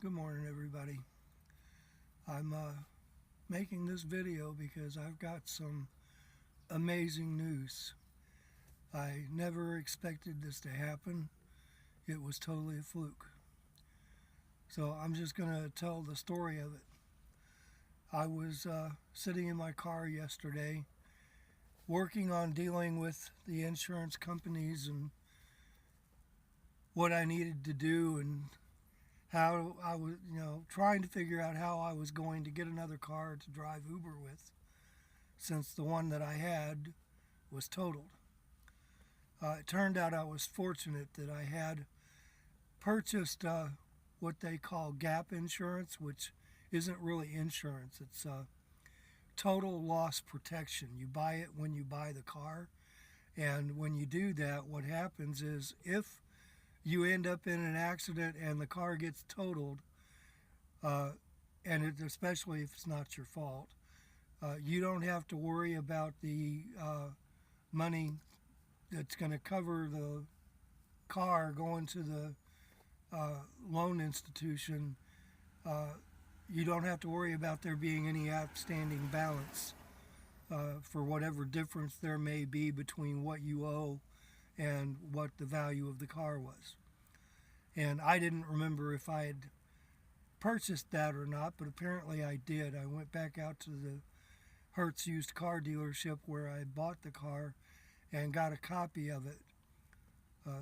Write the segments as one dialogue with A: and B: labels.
A: Good morning, everybody. I'm making this video because I've got some amazing news. I never expected this to happen. It was totally a fluke. So I'm just going to tell the story of it. I was sitting in my car yesterday working on dealing with the insurance companies and what I needed to do and how I was, trying to figure out how I was going to get another car to drive Uber with, since the one that I had was totaled. It turned out I was fortunate that I had purchased what they call gap insurance, which isn't really insurance. It's total loss protection. You buy it when you buy the car, and when you do that, what happens is if you end up in an accident and the car gets totaled, especially if it's not your fault, you don't have to worry about the money that's going to cover the car going to the loan institution. You don't have to worry about there being any outstanding balance for whatever difference there may be between what you owe and what the value of the car was. And I didn't remember if I had purchased that or not, but apparently I did. I went back out to the Hertz used car dealership where I bought the car and got a copy of it.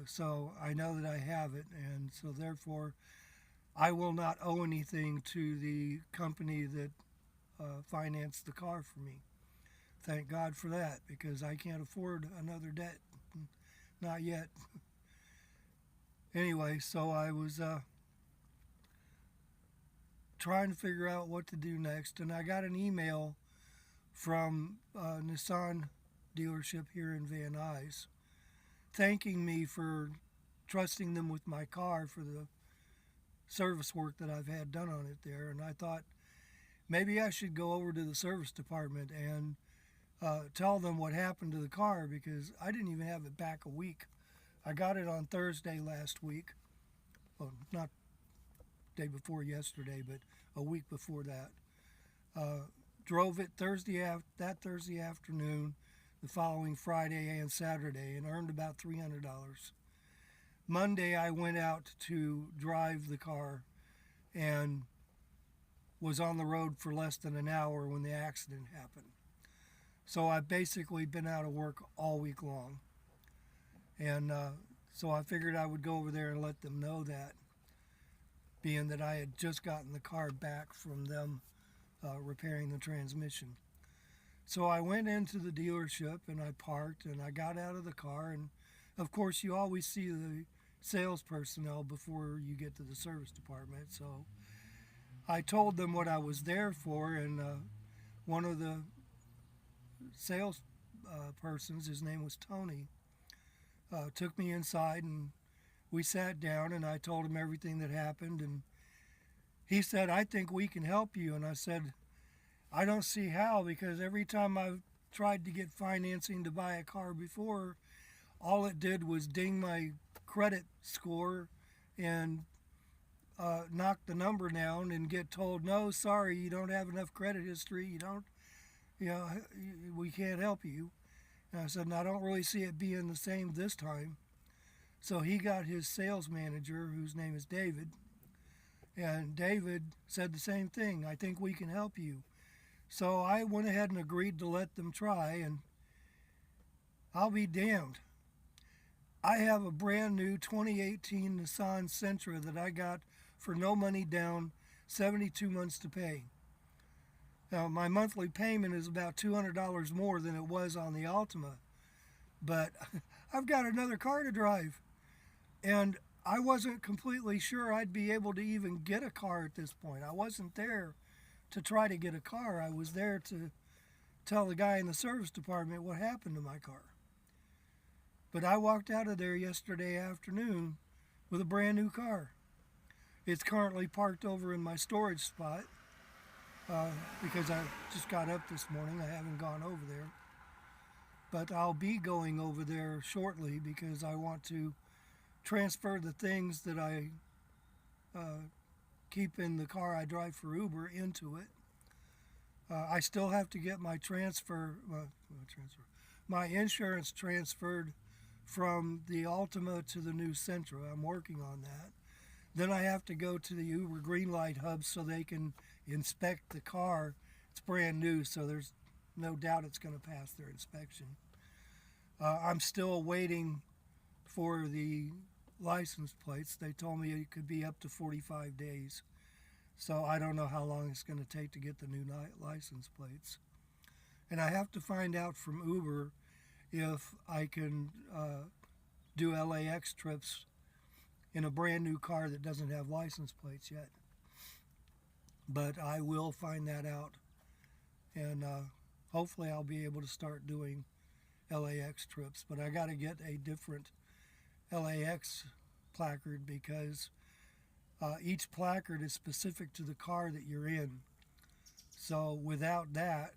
A: So I know that I have it, and so therefore I will not owe anything to the company that financed the car for me. Thank God for that, because I can't afford another debt. Not yet. Anyway, so I was trying to figure out what to do next, and I got an email from a Nissan dealership here in Van Nuys thanking me for trusting them with my car for the service work that I've had done on it there. And I thought maybe I should go over to the service department and tell them what happened to the car, because I didn't even have it back a week. I got it on Thursday last week. Well, not day before yesterday, but a week before that. Drove it that Thursday afternoon, the following Friday and Saturday, and earned about $300. Monday I went out to drive the car and was on the road for less than an hour when the accident happened. So I've basically been out of work all week long. And so I figured I would go over there and let them know that, being that I had just gotten the car back from them repairing the transmission. So I went into the dealership and I parked and I got out of the car, and of course you always see the sales personnel before you get to the service department. So I told them what I was there for, and one of the sales persons, his name was Tony, took me inside and we sat down, and I told him everything that happened, and he said, "I think we can help you." And I said, "I don't see how, because every time I've tried to get financing to buy a car before, all it did was ding my credit score and knock the number down and get told, no, sorry, you don't have enough credit history, we can't help you." And I said, "And I don't really see it being the same this time." So he got his sales manager, whose name is David, and David said the same thing. "I think we can help you." So I went ahead and agreed to let them try, and I'll be damned. I have a brand new 2018 Nissan Sentra that I got for no money down, 72 months to pay. Now, my monthly payment is about $200 more than it was on the Altima, but I've got another car to drive, and I wasn't completely sure I'd be able to even get a car at this point. I wasn't there to try to get a car. I was there to tell the guy in the service department what happened to my car. But I walked out of there yesterday afternoon with a brand new car. It's currently parked over in my storage spot because I just got up this morning. I haven't gone over there. But I'll be going over there shortly because I want to transfer the things that I keeping the car I drive for Uber into it. I still have to get my insurance transferred from the Altima to the new Sentra. I'm working on that. Then I have to go to the Uber green light hub so they can inspect the car. It's brand new, so there's no doubt it's going to pass their inspection. I'm still waiting for the license plates. They told me it could be up to 45 days. So I don't know how long it's going to take to get the new license plates. And I have to find out from Uber if I can do LAX trips in a brand new car that doesn't have license plates yet. But I will find that out. And hopefully I'll be able to start doing LAX trips. But I got to get a different LAX placard because each placard is specific to the car that you're in. So without that,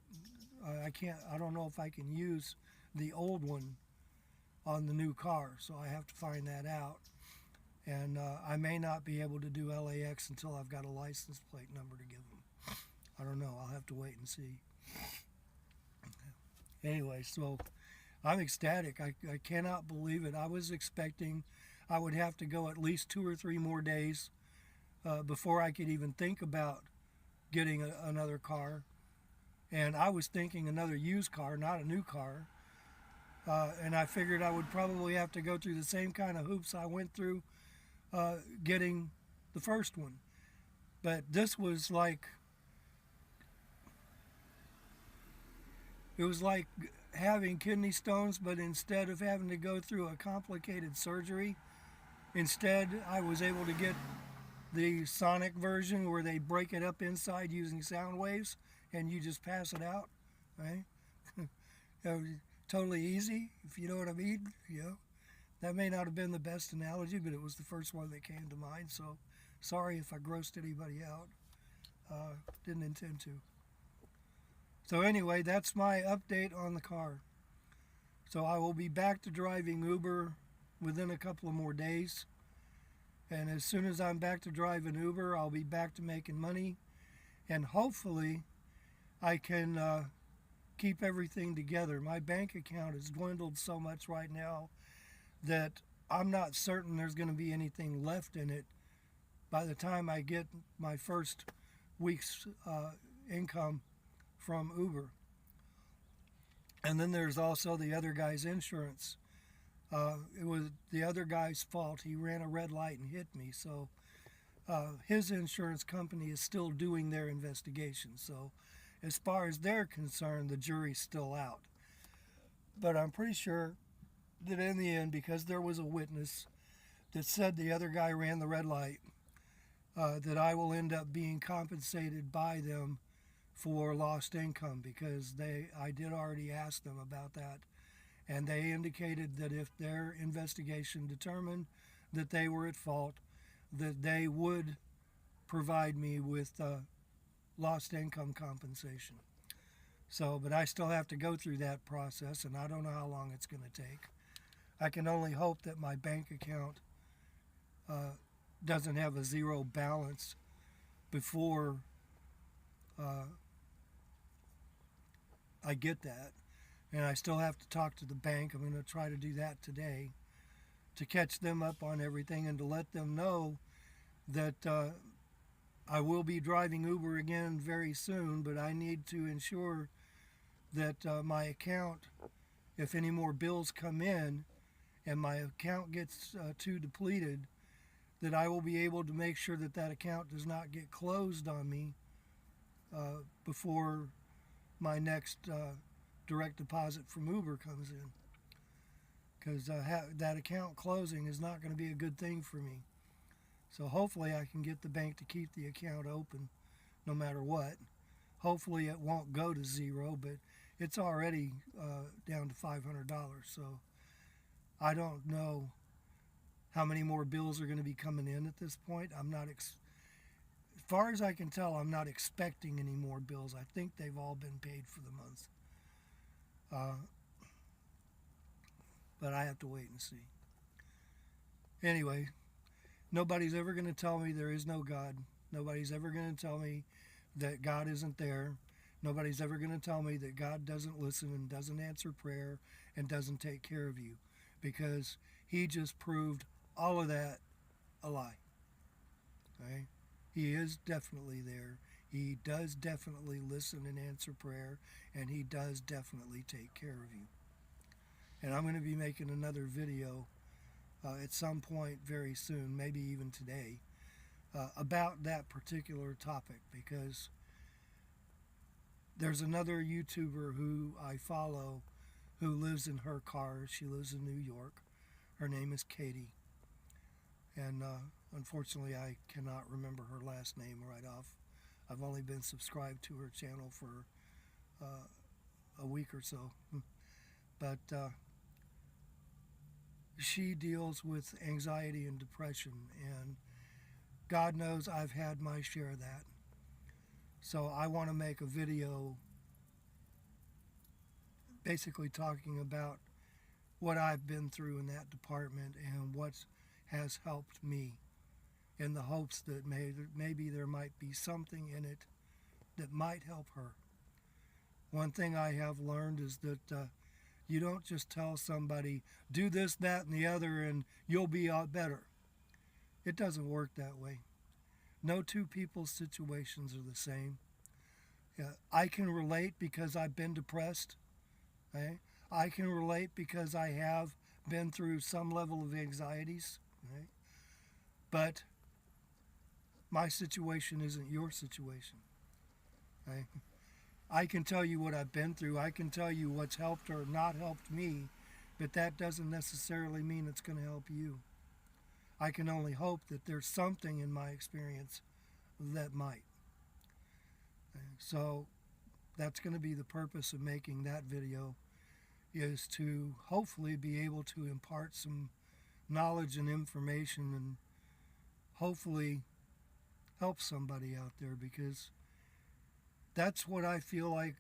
A: I don't know if I can use the old one on the new car. So I have to find that out. And I may not be able to do LAX until I've got a license plate number to give them. I don't know. I'll have to wait and see. Anyway, so I'm ecstatic. I cannot believe it. I was expecting I would have to go at least 2 or 3 more days before I could even think about getting another car. And I was thinking another used car, not a new car. And I figured I would probably have to go through the same kind of hoops I went through getting the first one. But this was like, it was like having kidney stones, but instead of having to go through a complicated surgery, instead I was able to get the sonic version where they break it up inside using sound waves and you just pass it out, right? Totally easy, if you know what I mean. That may not have been the best analogy, but it was the first one that came to mind, so sorry if I grossed anybody out. Didn't intend to. So anyway, that's my update on the car. So I will be back to driving Uber within a couple of more days. And as soon as I'm back to driving Uber, I'll be back to making money. And hopefully I can keep everything together. My bank account has dwindled so much right now that I'm not certain there's going to be anything left in it by the time I get my first week's income from Uber. And then there's also the other guy's insurance. It was the other guy's fault. He ran a red light and hit me. So his insurance company is still doing their investigation. So as far as they're concerned, the jury's still out. But I'm pretty sure that in the end, because there was a witness that said the other guy ran the red light, that I will end up being compensated by them for lost income, because I did already ask them about that, and they indicated that if their investigation determined that they were at fault, that they would provide me with lost income compensation. So, but I still have to go through that process, and I don't know how long it's going to take. I can only hope that my bank account doesn't have a zero balance before I get that. And I still have to talk to the bank. I'm going to try to do that today to catch them up on everything and to let them know that I will be driving Uber again very soon, but I need to ensure that my account, if any more bills come in and my account gets too depleted, that I will be able to make sure that that account does not get closed on me before my next direct deposit from Uber comes in. Because that account closing is not going to be a good thing for me. So hopefully I can get the bank to keep the account open no matter what. Hopefully it won't go to zero, but it's already down to $500. So I don't know how many more bills are going to be coming in at this point. I'm not, as far as I can tell, I'm not expecting any more bills. I think they've all been paid for the month. But I have to wait and see. Anyway, nobody's ever going to tell me there is no God. Nobody's ever going to tell me that God isn't there. Nobody's ever going to tell me that God doesn't listen and doesn't answer prayer and doesn't take care of you, because he just proved all of that a lie. Okay? He is definitely there. He does definitely listen and answer prayer, and he does definitely take care of you. And I'm going to be making another video at some point very soon, maybe even today, about that particular topic, because there's another YouTuber who I follow who lives in her car. She lives in New York. Her name is Katie. And unfortunately, I cannot remember her last name right off. I've only been subscribed to her channel for a week or so. But she deals with anxiety and depression, and God knows I've had my share of that. So I want to make a video basically talking about what I've been through in that department and what has helped me, in the hopes that maybe there might be something in it that might help her. One thing I have learned is that you don't just tell somebody, do this, that, and the other, and you'll be better. It doesn't work that way. No two people's situations are the same. I can relate because I've been depressed. Okay? I can relate because I have been through some level of anxieties. Okay? But my situation isn't your situation. Okay? I can tell you what I've been through. I can tell you what's helped or not helped me, but that doesn't necessarily mean it's going to help you. I can only hope that there's something in my experience that might. So that's going to be the purpose of making that video, is to hopefully be able to impart some knowledge and information and hopefully help somebody out there, because that's what I feel like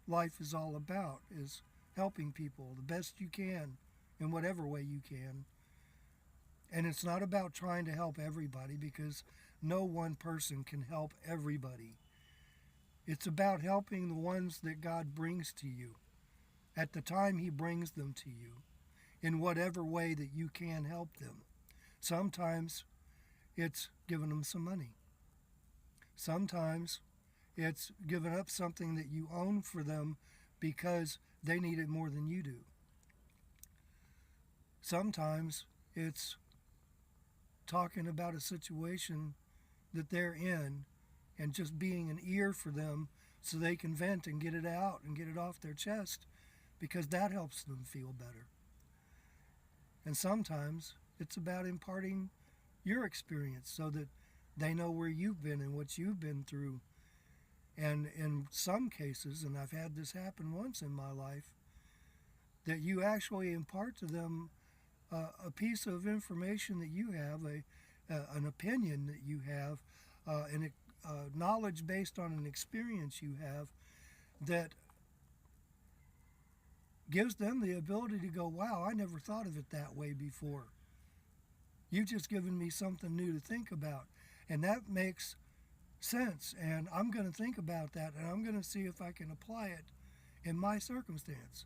A: life is all about, is helping people the best you can in whatever way you can. And it's not about trying to help everybody, because no one person can help everybody. It's about helping the ones that God brings to you at the time he brings them to you, in whatever way that you can help them. Sometimes it's giving them some money. Sometimes it's giving up something that you own for them because they need it more than you do. Sometimes it's talking about a situation that they're in and just being an ear for them so they can vent and get it out and get it off their chest, because that helps them feel better. And sometimes it's about imparting your experience so that they know where you've been and what you've been through. And in some cases, and I've had this happen once in my life, that you actually impart to them a piece of information that you have, an opinion that you have, knowledge based on an experience you have, that gives them the ability to go, wow, I never thought of it that way before. You've just given me something new to think about. And that makes sense. And I'm going to think about that, and I'm going to see if I can apply it in my circumstance.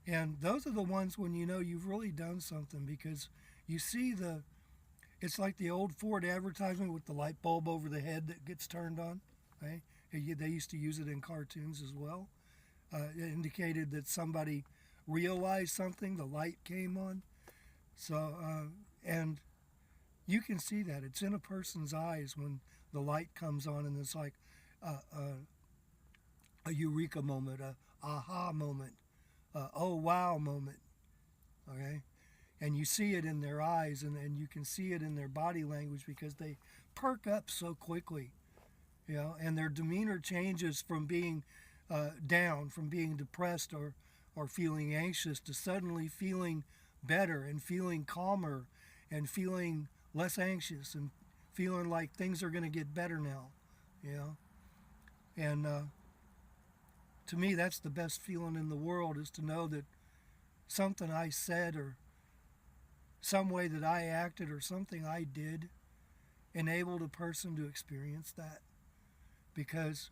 A: And those are the ones when you know you've really done something, because you see it's like the old Ford advertisement with the light bulb over the head that gets turned on. Right? They used to use it in cartoons as well. It indicated that somebody realized something, the light came on. So, and you can see that. It's in a person's eyes when the light comes on, and it's like a eureka moment, a aha moment, oh wow moment. Okay? And you see it in their eyes, and you can see it in their body language, because they perk up so quickly, and their demeanor changes from being down, from being depressed or feeling anxious, to suddenly feeling better and feeling calmer and feeling less anxious and feeling like things are going to get better now, And to me, that's the best feeling in the world, is to know that something I said, or some way that I acted, or something I did, enabled a person to experience that, because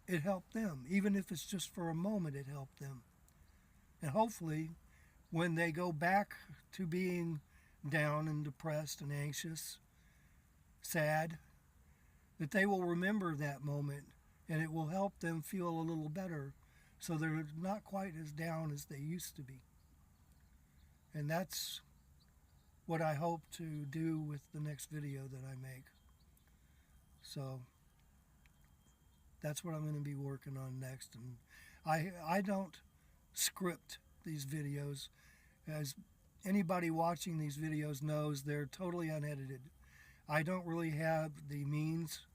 A: it helped them. Even if it's just for a moment, it helped them. And hopefully, when they go back to being down and depressed and anxious, sad, that they will remember that moment, and it will help them feel a little better, so they're not quite as down as they used to be. And that's what I hope to do with the next video that I make. So that's what I'm going to be working on next. And I don't script these videos. As anybody watching these videos knows, they're totally unedited. I don't really have the means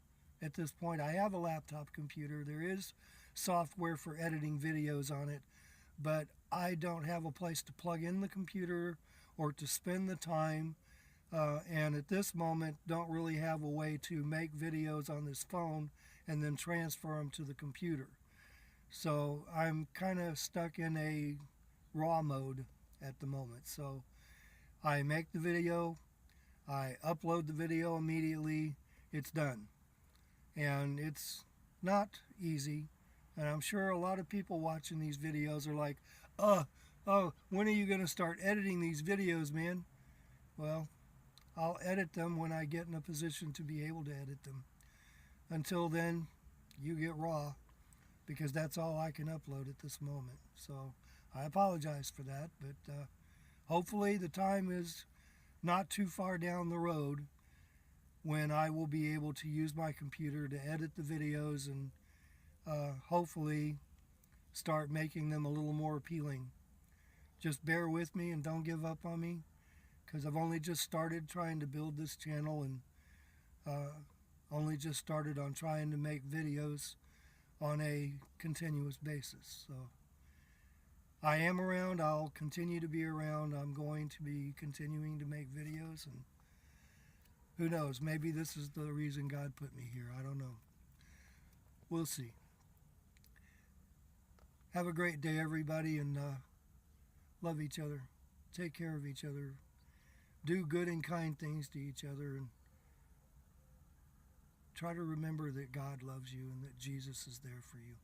A: at this point. I have a laptop computer. There is software for editing videos on it, but I don't have a place to plug in the computer or to spend the time, and at this moment don't really have a way to make videos on this phone and then transfer them to the computer. So I'm kind of stuck in a raw mode at the moment. So I make the video, I upload the video immediately, it's done. And it's not easy, and I'm sure a lot of people watching these videos are like, when are you going to start editing these videos, man? Well, I'll edit them when I get in a position to be able to edit them. Until then, you get raw, because that's all I can upload at this moment. So I apologize for that, but hopefully the time is not too far down the road when I will be able to use my computer to edit the videos and hopefully start making them a little more appealing. Just bear with me and don't give up on me, because I've only just started trying to build this channel, and only just started on trying to make videos on a continuous basis. So I am around. I'll continue to be around. I'm going to be continuing to make videos, and who knows, maybe this is the reason God put me here. I don't know. We'll see. Have a great day, everybody, and love each other. Take care of each other. Do good and kind things to each other, and try to remember that God loves you and that Jesus is there for you.